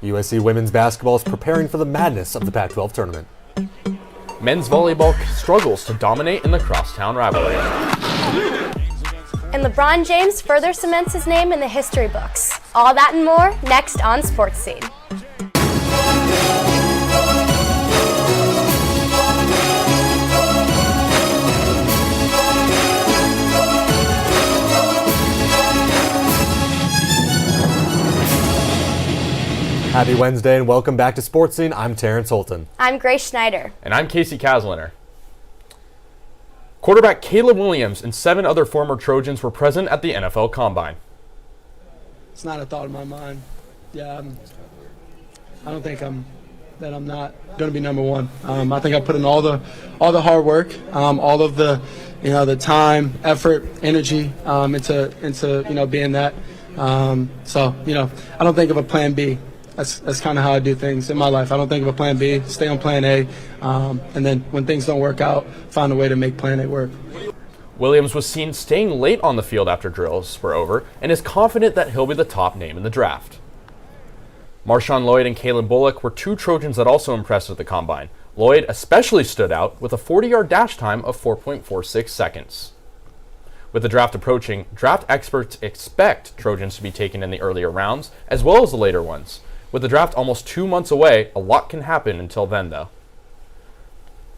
USC women's basketball is preparing for the madness of the Pac-12 tournament. Men's volleyball struggles to dominate in the crosstown rivalry. And LeBron James further cements his name in the history books. All that and more next on Sports Scene. Happy Wednesday and welcome back to Sports Scene. I'm Terrence Holton. I'm Grace Schneider. And I'm Casey Kasliner. Quarterback Caleb Williams and 7 other former Trojans were present at the NFL Combine. It's not a thought in my mind. Yeah, I don't think I'm not going to be number one. I think I put in all the hard work, all of the the time, effort, energy into being that. So I don't think of a plan B. That's kind of how I do things in my life. I don't think of a plan B, stay on plan A, and then when things don't work out, find a way to make plan A work. Williams was seen staying late on the field after drills were over and is confident that he'll be the top name in the draft. Marshawn Lloyd and Kalen Bullock were 2 Trojans that also impressed at the Combine. Lloyd especially stood out with a 40-yard dash time of 4.46 seconds. With the draft approaching, draft experts expect Trojans to be taken in the earlier rounds as well as the later ones. With the draft almost 2 months away, a lot can happen until then, though.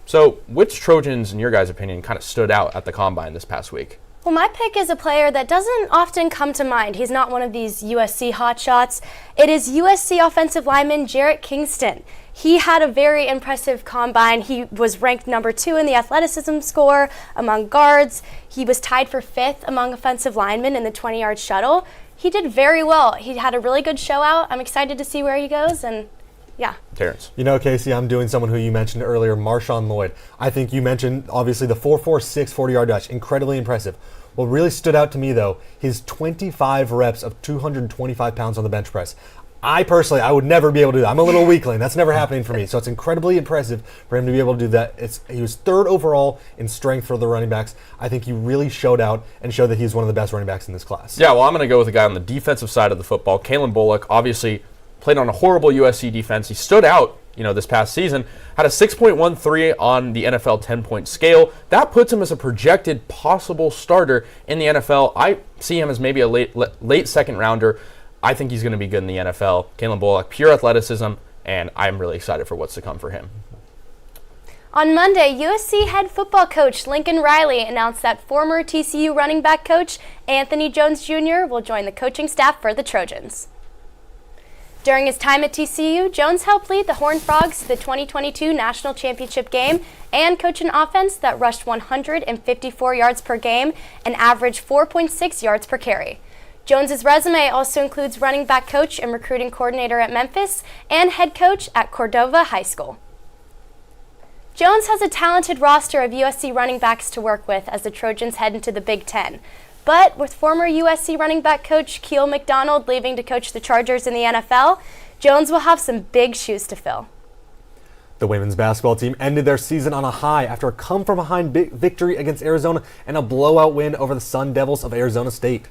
So, which Trojans, in your guys' opinion, kind of stood out at the Combine this past week? Well, my pick is a player that doesn't often come to mind. He's not one of these USC hotshots. It is USC offensive lineman Jarrett Kingston. He had a very impressive Combine. He was ranked number 2 in the athleticism score among guards. He was tied for 5th among offensive linemen in the 20-yard shuttle. He did very well. He had a really good show out. I'm excited to see where he goes, and yeah. Terrence. Casey, I'm doing someone who you mentioned earlier, Marshawn Lloyd. I think you mentioned, obviously, the 4.46 40-yard dash. Incredibly impressive. What really stood out to me, though, his 25 reps of 225 pounds on the bench press. I would never be able to do that. I'm a little weakling. That's never happening for me. So it's incredibly impressive for him to be able to do that. He was 3rd overall in strength for the running backs. I think he really showed out and showed that he's one of the best running backs in this class. Yeah, well, I'm going to go with a guy on the defensive side of the football. Kalen Bullock obviously played on a horrible USC defense. He stood out, this past season. Had a 6.13 on the NFL 10-point scale. That puts him as a projected possible starter in the NFL. I see him as maybe a late second rounder. I think he's going to be good in the NFL. Kalen Bullock, pure athleticism, and I'm really excited for what's to come for him. On Monday, USC head football coach Lincoln Riley announced that former TCU running back coach Anthony Jones Jr. will join the coaching staff for the Trojans. During his time at TCU, Jones helped lead the Horned Frogs to the 2022 National Championship game and coach an offense that rushed 154 yards per game and averaged 4.6 yards per carry. Jones's resume also includes running back coach and recruiting coordinator at Memphis and head coach at Cordova High School. Jones has a talented roster of USC running backs to work with as the Trojans head into the Big Ten. But with former USC running back coach Keel McDonald leaving to coach the Chargers in the NFL, Jones will have some big shoes to fill. The women's basketball team ended their season on a high after a come-from-behind victory against Arizona and a blowout win over the Sun Devils of Arizona State.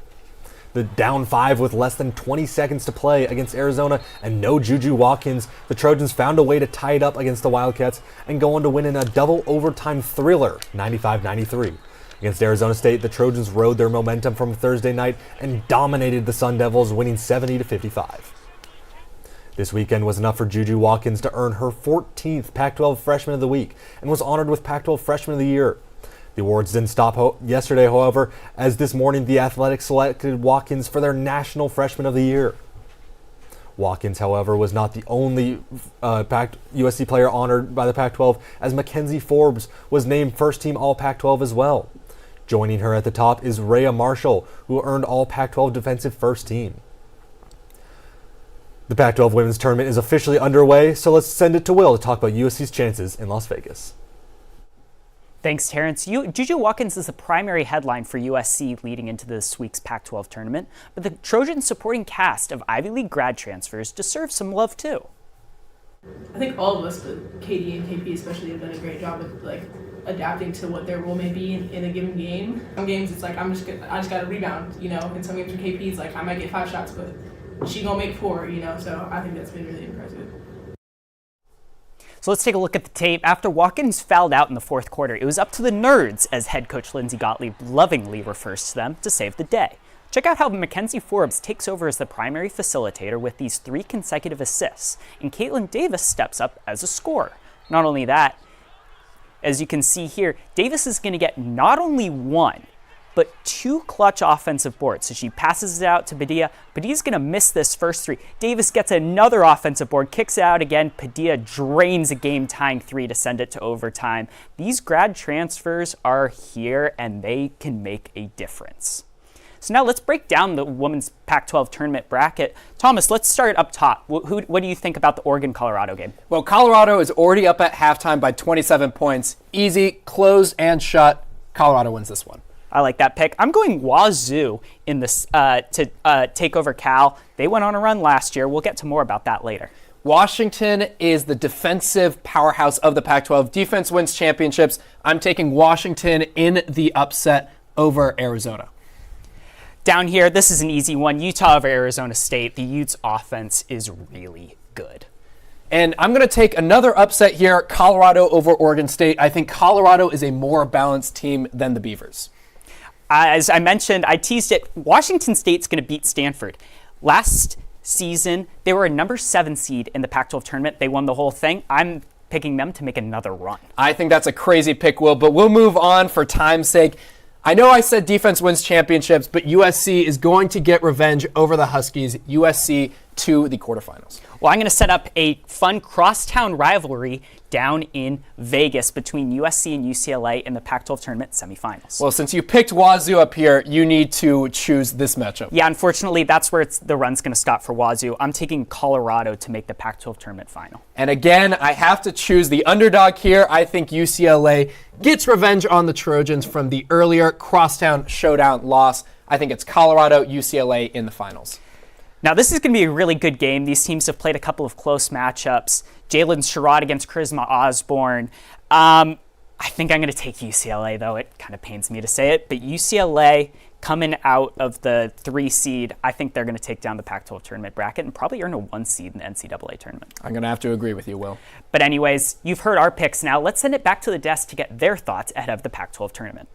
The down 5 with less than 20 seconds to play against Arizona and no Juju Watkins, the Trojans found a way to tie it up against the Wildcats and go on to win in a double overtime thriller, 95-93. Against Arizona State, the Trojans rode their momentum from Thursday night and dominated the Sun Devils, winning 70-55. This weekend was enough for Juju Watkins to earn her 14th Pac-12 Freshman of the Week and was honored with Pac-12 Freshman of the Year. The awards didn't stop yesterday, however, as this morning the Athletics selected Watkins for their National Freshman of the Year. Watkins, however, was not the only USC player honored by the Pac-12, as Mackenzie Forbes was named first-team All-Pac-12 as well. Joining her at the top is Rhea Marshall, who earned All-Pac-12 Defensive First Team. The Pac-12 Women's Tournament is officially underway, so let's send it to Will to talk about USC's chances in Las Vegas. Thanks, Terrence. Juju Watkins is the primary headline for USC leading into this week's Pac-12 tournament, but the Trojans supporting cast of Ivy League grad transfers deserve some love too. I think all of us, but KD and KP especially, have done a great job of adapting to what their role may be in a given game. Some games it's I just got to rebound, and some games for KP it's I might get 5 shots, but she gonna make 4, so I think that's been really impressive. So let's take a look at the tape. After Watkins fouled out in the fourth quarter, it was up to the nerds, as head coach Lindsey Gottlieb lovingly refers to them, to save the day. Check out how Mackenzie Forbes takes over as the primary facilitator with these 3 consecutive assists, and Caitlin Davis steps up as a scorer. Not only that, as you can see here, Davis is going to get not only 1, but 2 clutch offensive boards. So she passes it out to Padilla. Padilla's going to miss this first 3. Davis gets another offensive board, kicks it out again. Padilla drains a game-tying 3 to send it to overtime. These grad transfers are here, and they can make a difference. So now let's break down the women's Pac-12 tournament bracket. Thomas, let's start up top. What do you think about the Oregon-Colorado game? Well, Colorado is already up at halftime by 27 points. Easy, closed and shut. Colorado wins this one. I like that pick. I'm going Wazoo in this to take over Cal. They went on a run last year. We'll get to more about that later. Washington is the defensive powerhouse of the Pac-12. Defense wins championships. I'm taking Washington in the upset over Arizona. Down here, this is an easy one. Utah over Arizona State. The Utes offense is really good. And I'm going to take another upset here, Colorado over Oregon State. I think Colorado is a more balanced team than the Beavers. As I mentioned, I teased it. Washington State's going to beat Stanford. Last season, they were a number 7 seed in the Pac-12 tournament. They won the whole thing. I'm picking them to make another run. I think that's a crazy pick, Will, but we'll move on for time's sake. I know I said defense wins championships, but USC is going to get revenge over the Huskies. USC to the quarterfinals. Well, I'm going to set up a fun crosstown rivalry down in Vegas between USC and UCLA in the Pac-12 tournament semifinals. Well, since you picked Wazoo up here, you need to choose this matchup. Yeah, unfortunately, that's where the run's going to stop for Wazoo. I'm taking Colorado to make the Pac-12 tournament final. And again, I have to choose the underdog here. I think UCLA gets revenge on the Trojans from the earlier crosstown showdown loss. I think it's Colorado, UCLA in the finals. Now, this is going to be a really good game. These teams have played a couple of close matchups. Jalen Sherrod against Charisma Osborne. I think I'm going to take UCLA, though. It kind of pains me to say it. But UCLA, coming out of the 3 seed, I think they're going to take down the Pac-12 tournament bracket and probably earn a 1 seed in the NCAA tournament. I'm going to have to agree with you, Will. But anyways, you've heard our picks now. Let's send it back to the desk to get their thoughts ahead of the Pac-12 tournament.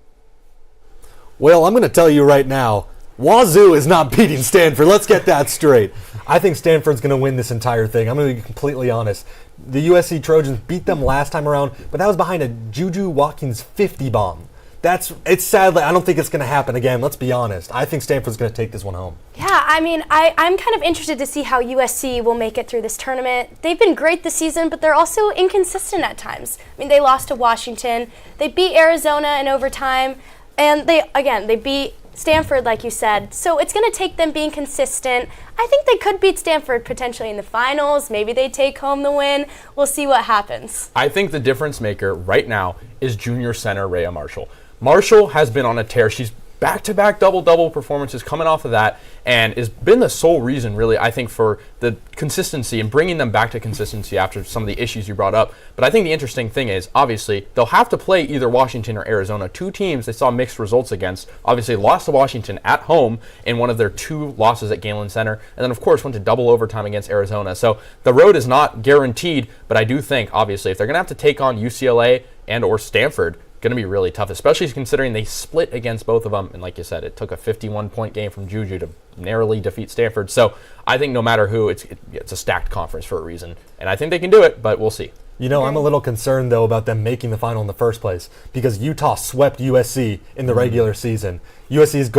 Well, I'm going to tell you right now, Wazoo is not beating Stanford. Let's get that straight. I think Stanford's going to win this entire thing. I'm going to be completely honest. The USC Trojans beat them last time around, but that was behind a Juju Watkins 50 bomb. It's sadly, I don't think it's going to happen again. Let's be honest. I think Stanford's going to take this one home. Yeah, I mean, I'm kind of interested to see how USC will make it through this tournament. They've been great this season, but they're also inconsistent at times. I mean, they lost to Washington. They beat Arizona in overtime, and they beat Stanford, like you said. So it's going to take them being consistent. I think they could beat Stanford potentially in the finals. Maybe they take home the win. We'll see what happens. I think the difference maker right now is junior center Rhea Marshall. Marshall has been on a tear. She's back-to-back double-double performances coming off of that, and has been the sole reason, really, I think, for the consistency and bringing them back to consistency after some of the issues you brought up. But I think the interesting thing is, obviously, they'll have to play either Washington or Arizona, 2 teams they saw mixed results against. Obviously, lost to Washington at home in one of their 2 losses at Galen Center, and then, of course, went to double overtime against Arizona. So the road is not guaranteed, but I do think, obviously, if they're going to have to take on UCLA and or Stanford, going to be really tough, especially considering they split against both of them. And like you said, it took a 51-point game from Juju to narrowly defeat Stanford. So I think no matter who, it's a stacked conference for a reason. And I think they can do it, but we'll see. You know, I'm a little concerned, though, about them making the final in the first place because Utah swept USC in the regular season. USC is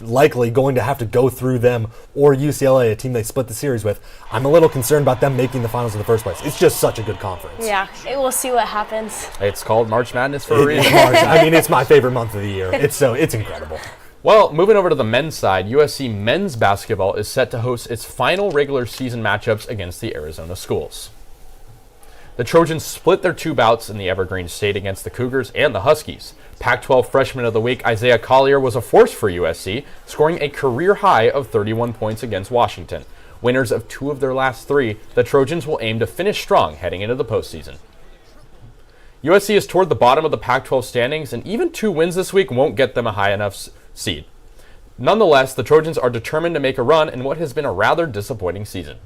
likely going to have to go through them or UCLA, a team they split the series with. I'm a little concerned about them making the finals in the first place. It's just such a good conference. Yeah, we'll see what happens. It's called March Madness for a reason. I mean, it's my favorite month of the year. It's incredible. Well, moving over to the men's side, USC men's basketball is set to host its final regular season matchups against the Arizona schools. The Trojans split their 2 bouts in the Evergreen State against the Cougars and the Huskies. Pac-12 Freshman of the Week Isaiah Collier was a force for USC, scoring a career high of 31 points against Washington. Winners of 2 of their last 3, the Trojans will aim to finish strong heading into the postseason. USC is toward the bottom of the Pac-12 standings, and even 2 wins this week won't get them a high enough seed. Nonetheless, the Trojans are determined to make a run in what has been a rather disappointing season.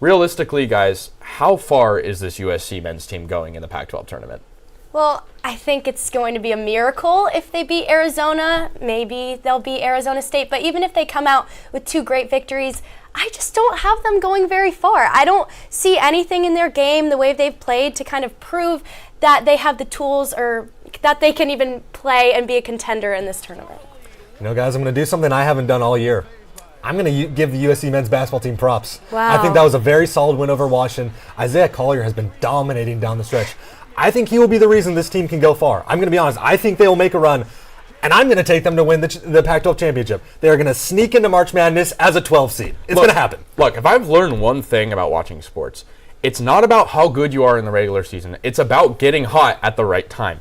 Realistically, guys, how far is this USC men's team going in the Pac-12 tournament? Well, I think it's going to be a miracle if they beat Arizona. Maybe they'll beat Arizona State. But even if they come out with 2 great victories, I just don't have them going very far. I don't see anything in their game, the way they've played, to kind of prove that they have the tools or that they can even play and be a contender in this tournament. You know, guys, I'm going to do something I haven't done all year. I'm going to give the USC men's basketball team props. Wow. I think that was a very solid win over Washington. Isaiah Collier has been dominating down the stretch. I think he will be the reason this team can go far. I'm going to be honest. I think they will make a run, and I'm going to take them to win the Pac-12 championship. They are going to sneak into March Madness as a 12 seed. It's going to happen. Look, if I've learned one thing about watching sports, it's not about how good you are in the regular season. It's about getting hot at the right time.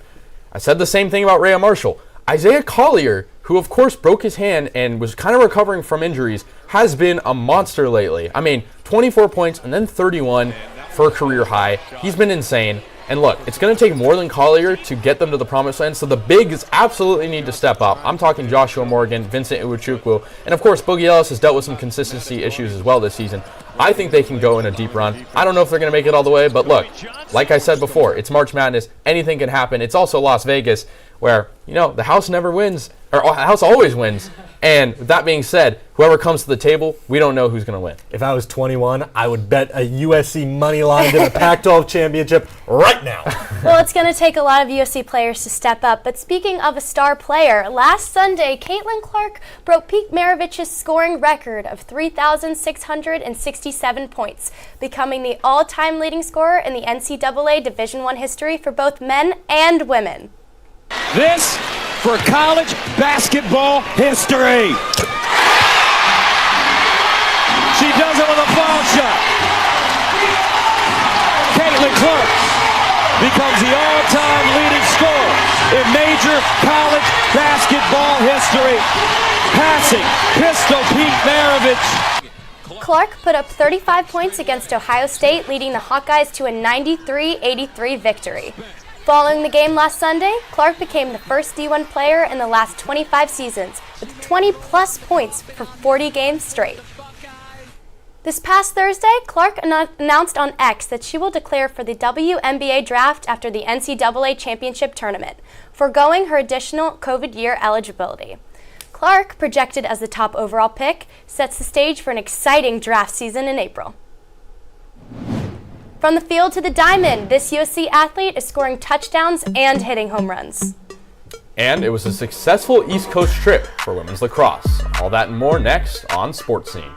I said the same thing about Rhea Marshall. Isaiah Collier, who of course broke his hand and was kind of recovering from injuries, has been a monster lately. I mean, 24 points and then 31 for a career high. He's been insane. And look, it's going to take more than Collier to get them to the promised land, so the bigs absolutely need to step up. I'm talking Joshua Morgan, Vincent Iwuchukwu, and of course Boogie Ellis has dealt with some consistency issues as well this season. I think they can go in a deep run. I don't know if they're going to make it all the way, but look, like I said before, it's March Madness. Anything can happen. It's also Las Vegas, where, you know, the house never wins, or the house always wins. And with that being said, whoever comes to the table, we don't know who's going to win. If I was 21, I would bet a USC money line to the Pac-12 championship right now. Well, it's going to take a lot of USC players to step up. But speaking of a star player, last Sunday, Caitlin Clark broke Pete Maravich's scoring record of 3,667 points, becoming the all-time leading scorer in the NCAA Division I history for both men and women. This for college basketball history. She does it with a foul shot. Caitlin Clark becomes the all-time leading scorer in major college basketball history, passing Pistol Pete Maravich. Clark put up 35 points against Ohio State, leading the Hawkeyes to a 93-83 victory. Following the game last Sunday, Clark became the first D1 player in the last 25 seasons with 20-plus points for 40 games straight. This past Thursday, Clark announced on X that she will declare for the WNBA draft after the NCAA championship tournament, foregoing her additional COVID year eligibility. Clark, projected as the top overall pick, sets the stage for an exciting draft season in April. From the field to the diamond, this USC athlete is scoring touchdowns and hitting home runs. And it was a successful East Coast trip for women's lacrosse. All that and more next on Sports Scene.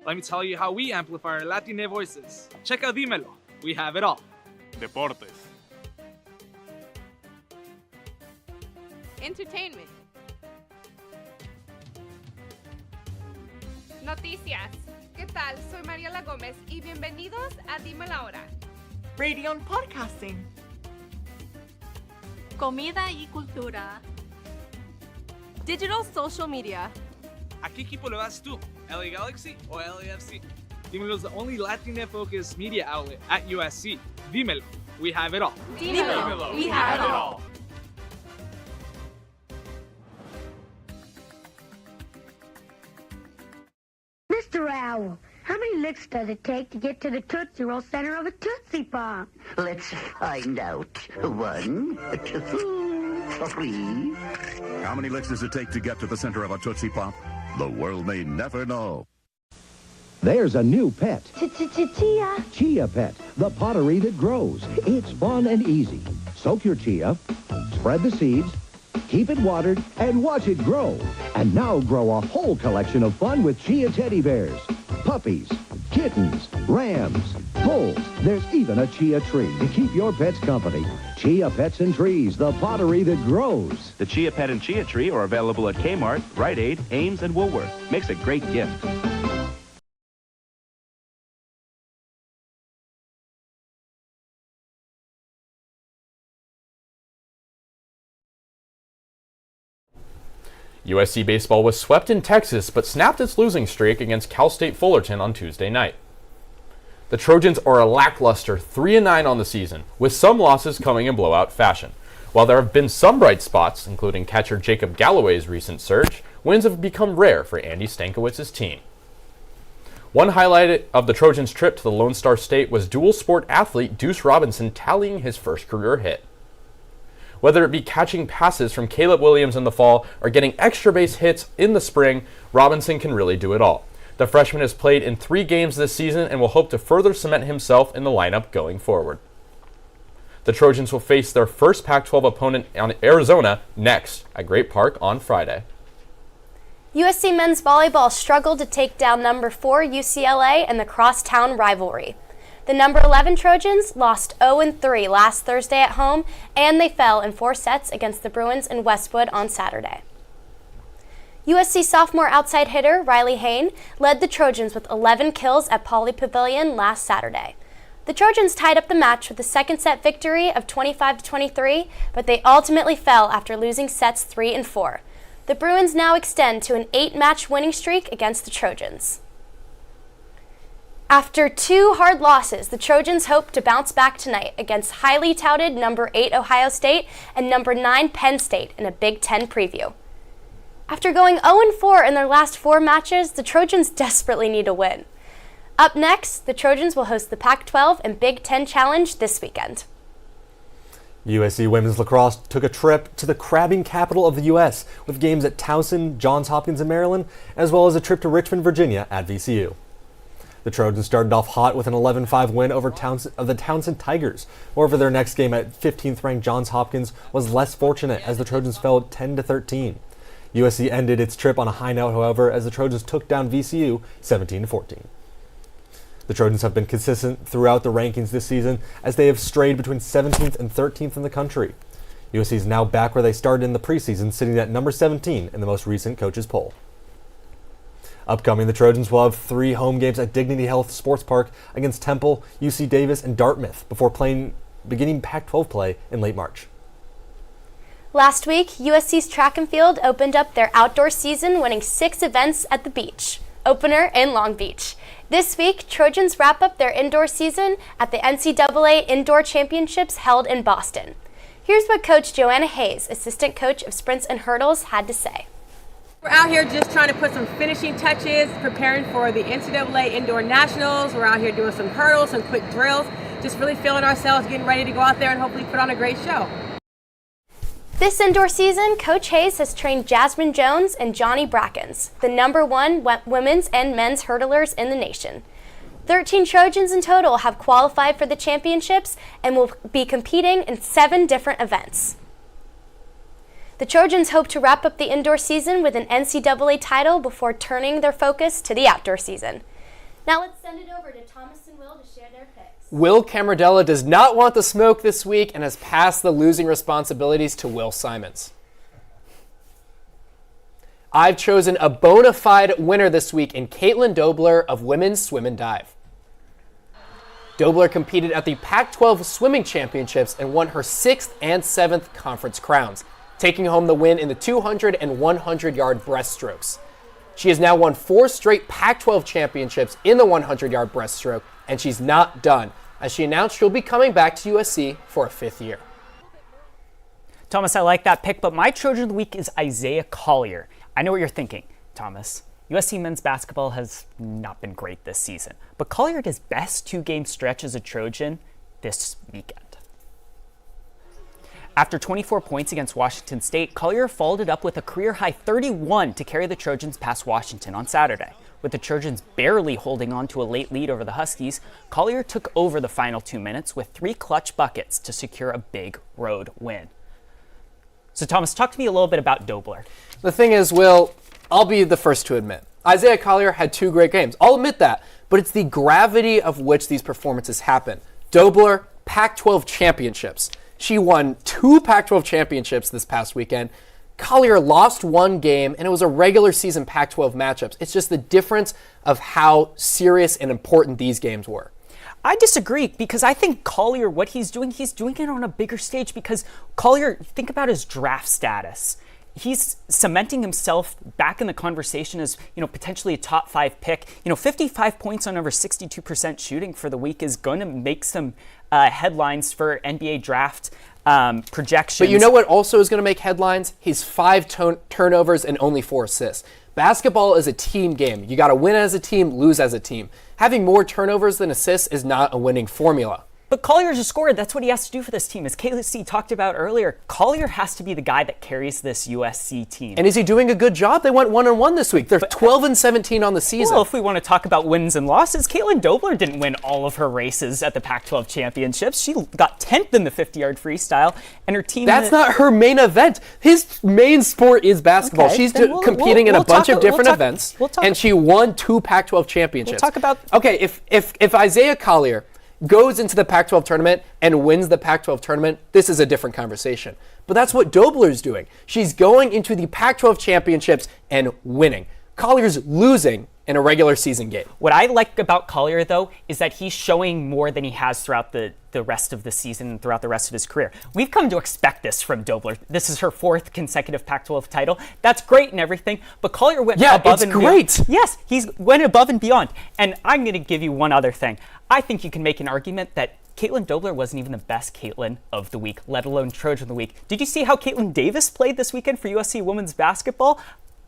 Let me tell you how we amplify our Latina voices. Check out Dímelo. We have it all. Deportes. Entertainment. Noticias. ¿Qué tal? Soy Mariela Gómez y bienvenidos a Dime la Hora. Radio and podcasting. Comida y cultura. Digital social media. ¿A qué equipo le vas tú? LA Galaxy o LAFC? Dímelo is the only Latina-focused media outlet at USC. Dímelo. We have it all. Dímelo. We have it all. Mr. Owl, how many licks does it take to get to the Tootsie Roll center of a Tootsie Pop? Let's find out. 1, 2, 3. How many licks does it take to get to the center of a Tootsie Pop? The world may never know. There's a new pet. Chia. Chia Pet, the pottery that grows. It's fun and easy. Soak your chia, spread the seeds, keep it watered, and watch it grow. And now grow a whole collection of fun with Chia teddy bears, puppies, kittens, rams, bulls. There's even a chia tree to keep your pets company. Chia Pets and Trees, the pottery that grows. The Chia Pet and Chia Tree are available at Kmart, Rite Aid, Ames, and Woolworth. Makes a great gift. USC baseball was swept in Texas, but snapped its losing streak against Cal State Fullerton on Tuesday night. The Trojans are a lackluster 3-9 on the season, with some losses coming in blowout fashion. While there have been some bright spots, including catcher Jacob Galloway's recent surge, wins have become rare for Andy Stankowicz's team. One highlight of the Trojans' trip to the Lone Star State was dual sport athlete Deuce Robinson tallying his first career hit. Whether it be catching passes from Caleb Williams in the fall or getting extra base hits in the spring, Robinson can really do it all. The freshman has played in 3 games this season and will hope to further cement himself in the lineup going forward. The Trojans will face their first Pac-12 opponent on Arizona next at Great Park on Friday. USC men's volleyball struggled to take down number 4 UCLA in the crosstown rivalry. The number 11 Trojans lost 0-3 last Thursday at home, and they fell in 4 sets against the Bruins in Westwood on Saturday. USC sophomore outside hitter Riley Hain led the Trojans with 11 kills at Pauley Pavilion last Saturday. The Trojans tied up the match with a second set victory of 25-23, but they ultimately fell after losing sets 3 and 4. The Bruins now extend to an 8-match winning streak against the Trojans. After 2 hard losses, the Trojans hope to bounce back tonight against highly touted number 8 Ohio State and number 9 Penn State in a Big Ten preview. After going 0-4 in their last 4 matches, the Trojans desperately need a win. Up next, the Trojans will host the Pac-12 and Big Ten Challenge this weekend. USC women's lacrosse took a trip to the crabbing capital of the U.S. with games at Towson, Johns Hopkins in Maryland, as well as a trip to Richmond, Virginia at VCU. The Trojans started off hot with an 11-5 win over the Townsend Tigers. However, their next game at 15th-ranked Johns Hopkins was less fortunate as the Trojans fell 10-13. USC ended its trip on a high note, however, as the Trojans took down VCU 17-14. The Trojans have been consistent throughout the rankings this season as they have strayed between 17th and 13th in the country. USC is now back where they started in the preseason, sitting at number 17 in the most recent coaches poll. Upcoming, the Trojans will have 3 home games at Dignity Health Sports Park against Temple, UC Davis, and Dartmouth before beginning Pac-12 play in late March. Last week, USC's track and field opened up their outdoor season, winning 6 events at the beach opener in Long Beach. This week, Trojans wrap up their indoor season at the NCAA Indoor Championships held in Boston. Here's what Coach Joanna Hayes, assistant coach of sprints and hurdles, had to say. We're out here just trying to put some finishing touches, preparing for the NCAA Indoor Nationals. We're out here doing some hurdles, some quick drills, just really feeling ourselves, getting ready to go out there and hopefully put on a great show. This indoor season, Coach Hayes has trained Jasmine Jones and Johnny Brackens, the number 1 women's and men's hurdlers in the nation. 13 Trojans in total have qualified for the championships and will be competing in 7 different events. The Trojans hope to wrap up the indoor season with an NCAA title before turning their focus to the outdoor season. Now let's send it over to Thomas and Will to share their picks. Will Camardella does not want the smoke this week and has passed the losing responsibilities to Will Simons. I've chosen a bona fide winner this week in Caitlin Dobler of women's swim and dive. Dobler competed at the Pac-12 Swimming Championships and won her 6th and 7th conference crowns, taking home the win in the 200 and 100-yard breaststrokes. She has now won 4 straight Pac-12 championships in the 100-yard breaststroke, and she's not done, as she announced she'll be coming back to USC for a 5th year. Thomas, I like that pick, but my Trojan of the week is Isaiah Collier. I know what you're thinking, Thomas. USC men's basketball has not been great this season, but Collier had his best 2-game stretch as a Trojan this weekend. After 24 points against Washington State, Collier followed it up with a career-high 31 to carry the Trojans past Washington on Saturday. With the Trojans barely holding on to a late lead over the Huskies, Collier took over the final 2 minutes with 3 clutch buckets to secure a big road win. So Thomas, talk to me a little bit about Dobler. The thing is, Will, I'll be the first to admit, Isaiah Collier had 2 great games. I'll admit that, but it's the gravity of which these performances happen. Dobler, Pac-12 championships. She won 2 Pac-12 championships this past weekend. Collier lost 1 game, and it was a regular season Pac-12 matchups. It's just the difference of how serious and important these games were. I disagree, because I think Collier, what he's doing it on a bigger stage, because Collier, think about his draft status. he's cementing himself back in the conversation as, potentially a top 5 pick. 55 points on over 62% shooting for the week is going to make some headlines for NBA draft projections. But you know what also is going to make headlines? His 5 turnovers and only 4 assists. Basketball is a team game. You got to win as a team, lose as a team. Having more turnovers than assists is not a winning formula. But Collier's a scorer. That's what he has to do for this team. As KC talked about earlier, Collier has to be the guy that carries this USC team. And is he doing a good job? They went 1-1 this week. They're 12-17 on the season. Well, if we want to talk about wins and losses, Caitlin Dobler didn't win all of her races at the Pac-12 championships. She got 10th in the 50-yard freestyle, and her team... That's not her main event. His main sport is basketball. Okay, She's competing in a bunch of different events, and she won 2 Pac-12 championships. We'll talk about... Okay, if Isaiah Collier goes into the Pac-12 tournament and wins the Pac-12 tournament, this is a different conversation. But that's what Dobler's doing. She's going into the Pac-12 championships and winning. Collier's losing in a regular season game. What I like about Collier, though, is that he's showing more than he has throughout the rest of the season and throughout the rest of his career. We've come to expect this from Dobler. This is her 4th consecutive Pac-12 title. That's great and everything, but Collier went above and beyond. Yeah, it's great. Yes, he's went above and beyond. And I'm going to give you one other thing. I think you can make an argument that Caitlin Dobler wasn't even the best Caitlin of the week, let alone Trojan of the week. Did you see how Caitlin Davis played this weekend for USC women's basketball?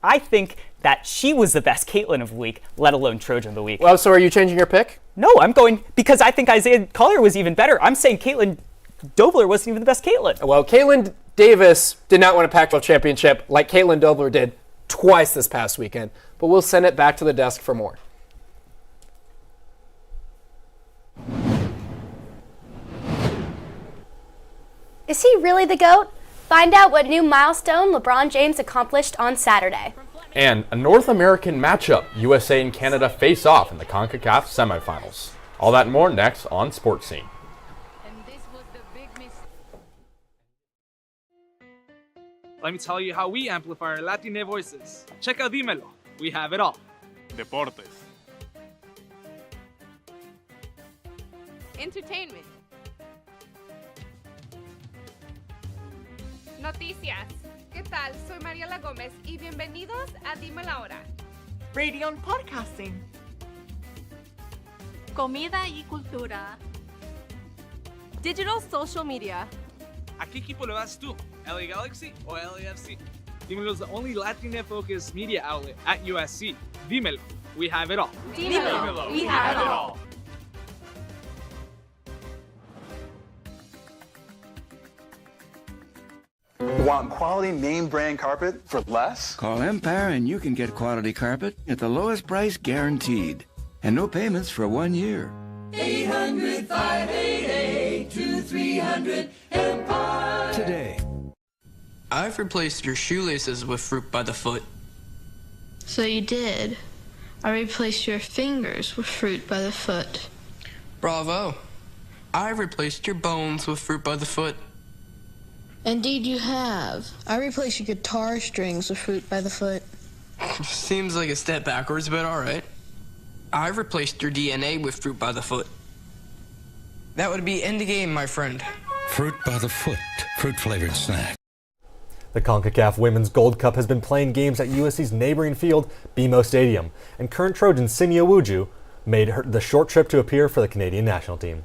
I think that she was the best Caitlin of the week, let alone Trojan of the week. Well, so are you changing your pick? No, I'm going because I think Isaiah Collier was even better. I'm saying Caitlin Dobler wasn't even the best Caitlin. Well, Caitlin Davis did not win a Pac-12 championship like Caitlin Dobler did twice this past weekend. But we'll send it back to the desk for more. Is he really the GOAT? Find out what new milestone LeBron James accomplished on Saturday. And a North American matchup. USA and Canada face off in the CONCACAF semifinals. All that and more next on Sports Scene. Let me tell you how we amplify our Latine voices. Check out Dímelo. We have it all. Deportes. Entertainment. Noticias. ¿Qué tal? Soy Mariela Gómez y bienvenidos a Dime la Hora. Radio and podcasting. Comida y cultura. Digital social media. ¿A qué equipo le vas tú? LA Galaxy o LAFC? Dímelo is the only Latina-focused media outlet at USC. Dímelo. We have it all. Dímelo. We have it all. Want quality name brand carpet for less? Call Empire and you can get quality carpet at the lowest price guaranteed. And no payments for 1 year. 800-588-2300 Empire. Today. I've replaced your shoelaces with fruit by the foot. So you did. I replaced your fingers with fruit by the foot. Bravo. I replaced your bones with fruit by the foot. Indeed you have. I replaced your guitar strings with fruit by the foot. Seems like a step backwards, but alright. I replaced your DNA with fruit by the foot. That would be end game, my friend. Fruit by the foot. Fruit-flavored snack. The CONCACAF Women's Gold Cup has been playing games at USC's neighboring field, BMO Stadium, and current Trojan Simia Wuju made the short trip to appear for the Canadian national team.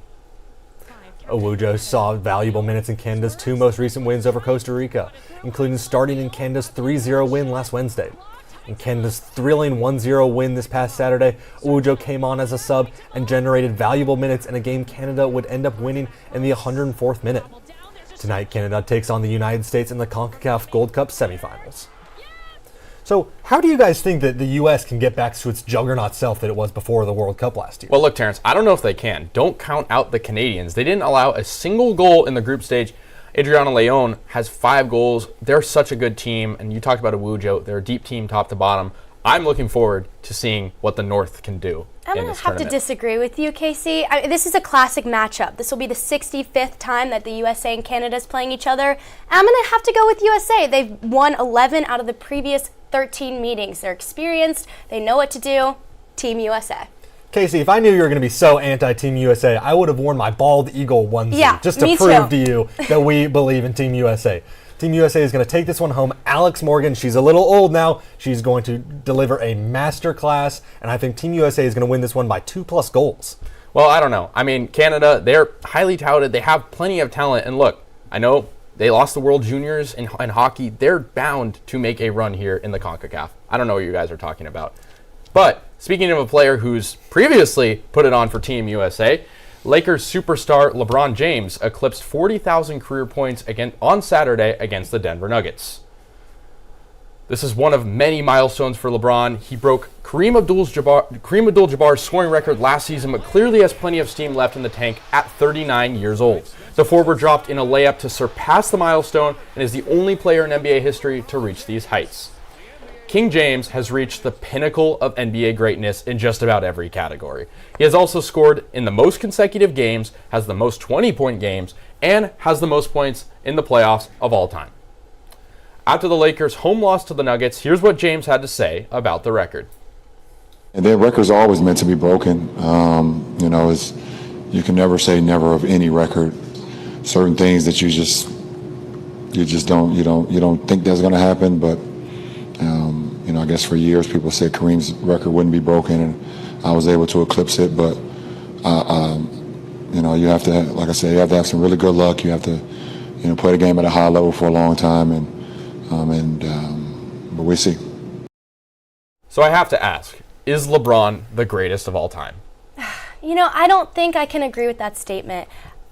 Owujo saw valuable minutes in Canada's 2 most recent wins over Costa Rica, including starting in Canada's 3-0 win last Wednesday. In Canada's thrilling 1-0 win this past Saturday, Owujo came on as a sub and generated valuable minutes in a game Canada would end up winning in the 104th minute. Tonight, Canada takes on the United States in the CONCACAF Gold Cup semifinals. So, how do you guys think that the U.S. can get back to its juggernaut self that it was before the World Cup last year? Well, look, Terrence, I don't know if they can. Don't count out the Canadians. They didn't allow a single goal in the group stage. Adriana Leon has 5 goals. They're such a good team, and you talked about Owujo. They're a deep team top to bottom. I'm looking forward to seeing what the North can do. I'm going to have to disagree with you, Casey. This is a classic matchup. This will be the 65th time that the USA and Canada is playing each other. I'm going to have to go with USA. They've won 11 out of the previous 13 meetings. They're experienced. They know what to do. Team USA. Casey, if I knew you were going to be so anti-Team USA, I would have worn my bald eagle onesie just to prove to you that we believe in Team USA. Team USA is going to take this one home. Alex Morgan, she's a little old now. She's going to deliver a masterclass, and I think Team USA is going to win this one by 2+ goals. Well, I don't know. I mean, Canada, they're highly touted. They have plenty of talent. And look, I know they lost the World Juniors in hockey. They're bound to make a run here in the CONCACAF. I don't know what you guys are talking about. But speaking of a player who's previously put it on for Team USA, Lakers superstar LeBron James eclipsed 40,000 career points on Saturday against the Denver Nuggets. This is one of many milestones for LeBron. He broke Kareem Abdul-Jabbar's scoring record last season, but clearly has plenty of steam left in the tank at 39 years old. The forward dropped in a layup to surpass the milestone and is the only player in NBA history to reach these heights. King James has reached the pinnacle of NBA greatness in just about every category. He has also scored in the most consecutive games, has the most 20-point games, and has the most points in the playoffs of all time. After the Lakers' home loss to the Nuggets, here's what James had to say about the record. And their record's always meant to be broken. You can never say never of any record. Certain things that you just don't think that's going to happen. But I guess for years people said Kareem's record wouldn't be broken, and I was able to eclipse it. But you have to, like I said, you have to have some really good luck. You have to, play the game at a high level for a long time, but we see. So I have to ask, is LeBron the greatest of all time? I don't think I can agree with that statement.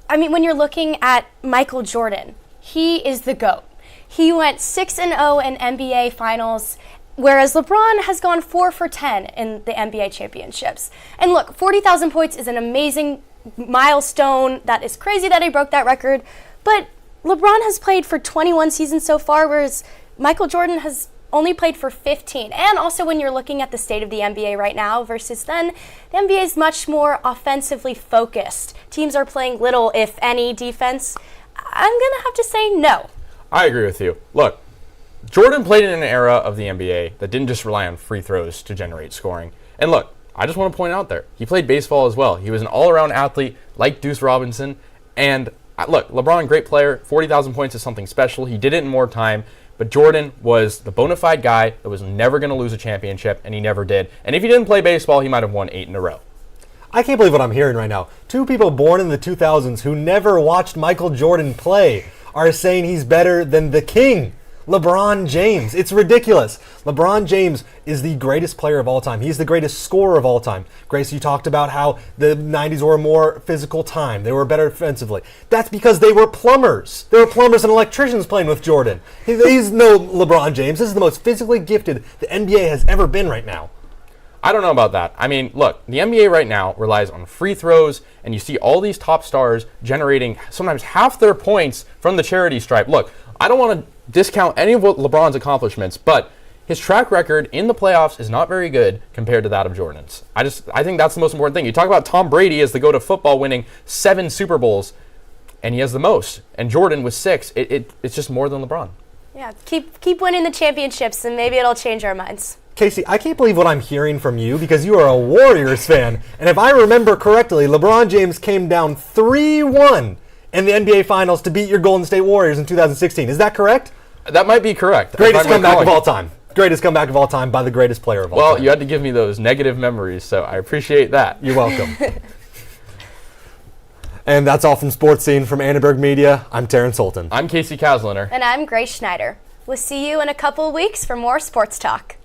I mean, when you're looking at Michael Jordan, he is the GOAT. He went 6-0 in NBA finals, whereas LeBron has gone 4 for 10 in the NBA championships. And look, 40,000 points is an amazing milestone. That is crazy that he broke that record. But LeBron has played for 21 seasons so far, whereas Michael Jordan has only played for 15. And also when you're looking at the state of the NBA right now versus then, the NBA is much more offensively focused. Teams are playing little, if any, defense. I'm going to have to say no. I agree with you. Look, Jordan played in an era of the NBA that didn't just rely on free throws to generate scoring. And look, I just want to point out there, he played baseball as well. He was an all-around athlete like Deuce Robinson. And look, LeBron, great player. 40,000 points is something special. He did it in more time. But Jordan was the bona fide guy that was never going to lose a championship, and he never did. And if he didn't play baseball, he might have won 8 in a row. I can't believe what I'm hearing right now. 2 people born in the 2000s who never watched Michael Jordan play are saying he's better than the king, LeBron James. It's ridiculous. LeBron James is the greatest player of all time. He's the greatest scorer of all time. Grace, you talked about how the 90s were a more physical time. They were better defensively. That's because they were plumbers. They were plumbers and electricians playing with Jordan. He's no LeBron James. This is the most physically gifted the NBA has ever been right now. I don't know about that. I mean, look, the NBA right now relies on free throws, and you see all these top stars generating sometimes half their points from the charity stripe. Look, I don't want to discount any of LeBron's accomplishments, but his track record in the playoffs is not very good compared to that of Jordan's. I think that's the most important thing. You talk about Tom Brady as the GOAT of football, winning 7 Super Bowls, and he has the most. And Jordan with 6. It's just more than LeBron. Yeah, keep winning the championships, and maybe it'll change our minds. Casey, I can't believe what I'm hearing from you because you are a Warriors fan. And if I remember correctly, LeBron James came down 3-1 in the NBA Finals to beat your Golden State Warriors in 2016. Is that correct? That might be correct. Greatest comeback of all time. Greatest comeback of all time by the greatest player of all time. Well, you had to give me those negative memories, so I appreciate that. You're welcome. And that's all from Sports Scene from Annenberg Media. I'm Terrence Holton. I'm Casey Kasliner. And I'm Grace Schneider. We'll see you in a couple of weeks for more sports talk.